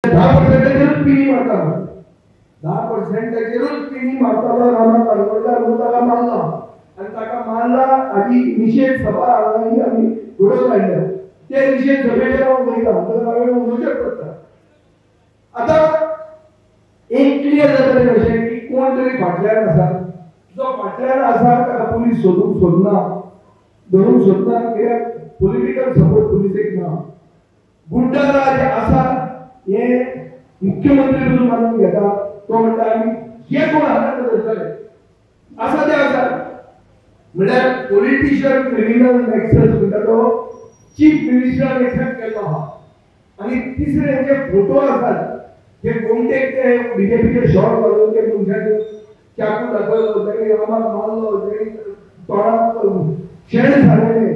10% पिनी मारताना 10% पिनी मारताना रामा कानवडकर मुताला मारला आणि ताका मारला आधी निषेध सभा आली आणि घोडो काढला ते निषेध सभेला वयता तर उलोवचें पडटा आता एक क्लियर जाता अशें की कोण तरी फाटल्यान आसा जो फाटल्यान आसा ताका पुलीस सोदना धरून सोदना कित्याक पॉलिटिकल सपोर्ट पुलिसेक ना गुंडाराज आसा हे मुख्यमंत्री म्हणून मानून घेता तो म्हणटा आमी जे कोण हातांत धरतले आसा ते आसा म्हळ्यार पॉलिटिशियन क्रिमिनल नेक्सस म्हणटा तो चीफ मिनिस्टर एक्सेप्ट केलो आहा आणि तिसरे जे फोटो आसात जे कोणतेक ते बीजेपीचे शॉट घालून ते मनशाक चाकू दाखयलो ताणी आमाक मारलो ताणी तोंडाक शेण सारयले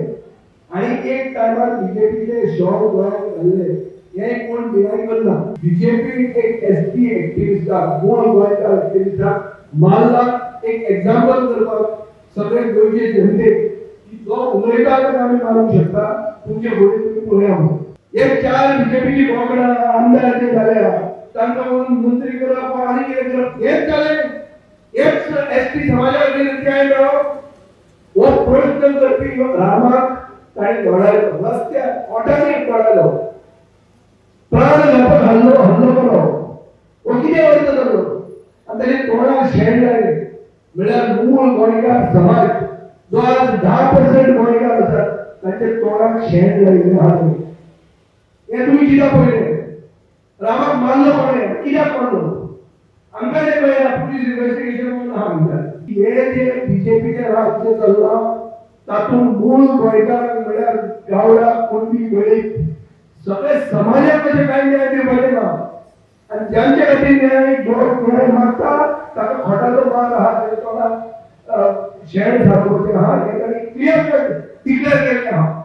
आणि एक टायमार बीजेपीचे शॉट गोंयांत घाल्ले हे कोण डिनाय करना बीजेपी एक एसपी एक्टिविस्टाक मूळ गोंयकार एक्टिविस्टाक मारला एक एग्जांपल करपाक सगळे गोंयचे जनतेक की जो उलयता तो आमी मारूंक शकता तुमचे गोंय तुम्ही पळया एक चार बीजेपीची बोकडां आमदार जे जाल्या तांकां मंत्री करप आनी कितें करप हेच जालें एक एसटी समाजा विरोधी हो प्रश्न करपी रामाक ताणें घडयलो रस्त्यार ओटांनी घडयलो प्राण घालपाक हल्लो केलो हो कितें अर्थ जालो आनी ताणें तोंडाक शेण लायलें म्हळ्यार मूळ गोंयकार समाज जो आज 10% गोंयकार आसात तांचे तोंडाक शेण लायिल्लें आहा हे तुमी कित्याक पळयलें रामाक मारलो कोणें कित्याक मारलो आमकां तें कळना पुलीस इन्व्हेस्टिगेशन म्हणून आहा म्हणटात हे जे बीजेपीचे राज्य चल्लां तातूंत मूळ गोंयकार म्हळ्यार गावडा कुणबी वेळीप सगळे समाजाक कशें कांय न्याय दिवपाचें ना आनी ज्यांचे खातीर न्याय मागता ताका खोटाचो मार आहा ताच्या तोंडाक शेण सारपाचें आहा हे ताणी क्लियर डिक्लेअर केल्लें आहा